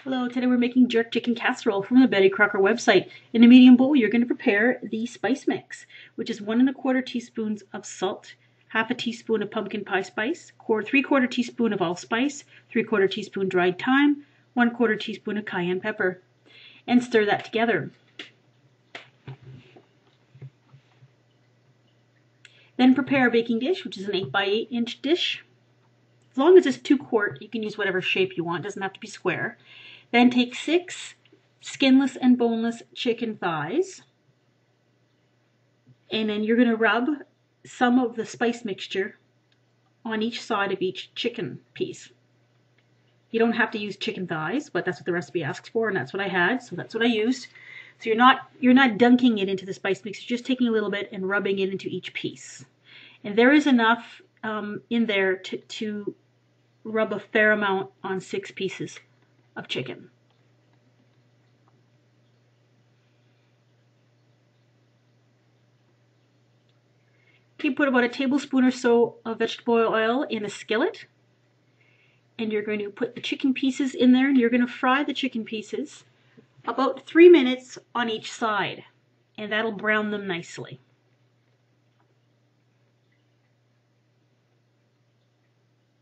Hello, today we're making jerk chicken casserole from the Betty Crocker website. In a medium bowl, you're going to prepare the spice mix, which is 1 1/4 teaspoons of salt, half a teaspoon of pumpkin pie spice, 3/4 teaspoon of allspice, 3/4 teaspoon dried thyme, 1/4 teaspoon of cayenne pepper, and stir that together. Then prepare a baking dish, which is an 8 by 8 inch dish. As long as it's 2 quart, you can use whatever shape you want. It doesn't have to be square. Then take 6 skinless and boneless chicken thighs. And then you're going to rub some of the spice mixture on each side of each chicken piece. You don't have to use chicken thighs, but that's what the recipe asks for, and that's what I had, so that's what I used. So you're not dunking it into the spice mix, you're just taking a little bit and rubbing it into each piece. And there is enough in there to rub a fair amount on 6 pieces of chicken. You put about a tablespoon or so of vegetable oil in a skillet, and you're going to put the chicken pieces in there, and you're going to fry the chicken pieces about 3 minutes on each side, and that'll brown them nicely.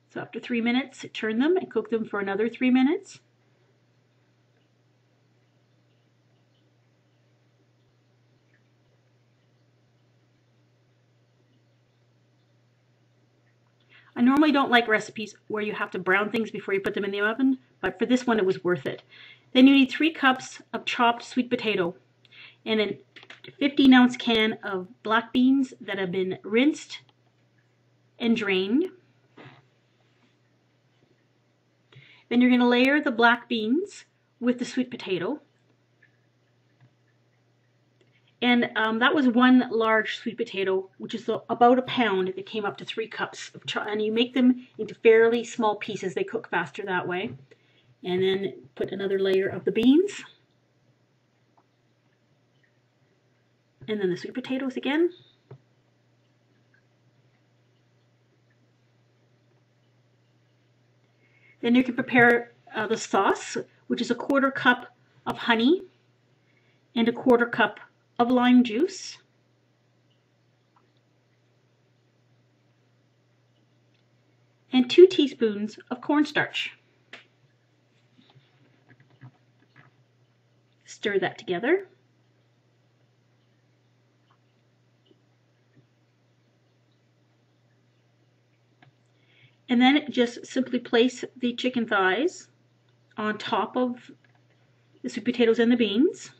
So after 3 minutes, turn them and cook them for another 3 minutes. I normally don't like recipes where you have to brown things before you put them in the oven, but for this one it was worth it. Then you need 3 cups of chopped sweet potato and a 15-ounce can of black beans that have been rinsed and drained. Then you're going to layer the black beans with the sweet potato. And that was 1 large sweet potato, which is about a pound. It came up to 3 cups. And you make them into fairly small pieces. They cook faster that way. And then put another layer of the beans. And then the sweet potatoes again. Then you can prepare the sauce, which is a 1/4 cup of honey and a 1/4 cup of lime juice, and 2 teaspoons of cornstarch. Stir that together. And then just simply place the chicken thighs on top of the sweet potatoes and the beans.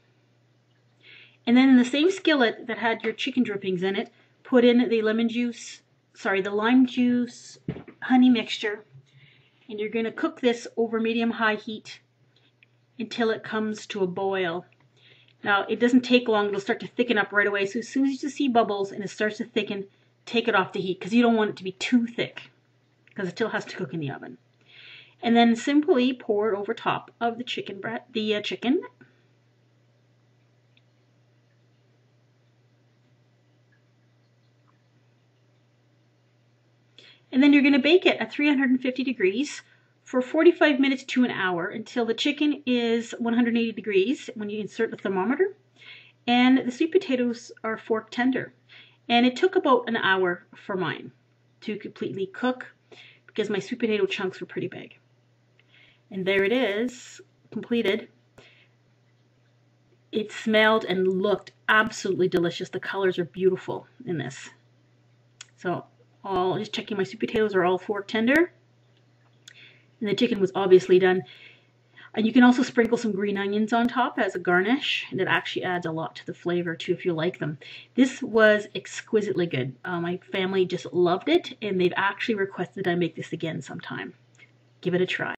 And then in the same skillet that had your chicken drippings in it, put in the lime juice, honey mixture. And you're going to cook this over medium-high heat until it comes to a boil. Now, it doesn't take long. It'll start to thicken up right away. So as soon as you see bubbles and it starts to thicken, take it off the heat because you don't want it to be too thick because it still has to cook in the oven. And then simply pour it over top of the chicken. And then you're going to bake it at 350 degrees for 45 minutes to an hour until the chicken is 180 degrees when you insert the thermometer. And the sweet potatoes are fork tender. And it took about an hour for mine to completely cook because my sweet potato chunks were pretty big. And there it is, completed. It smelled and looked absolutely delicious. The colors are beautiful in this. So just checking my sweet potatoes are all fork tender. And the chicken was obviously done. And you can also sprinkle some green onions on top as a garnish. And it actually adds a lot to the flavor too if you like them. This was exquisitely good. My family just loved it. And they've actually requested I make this again sometime. Give it a try.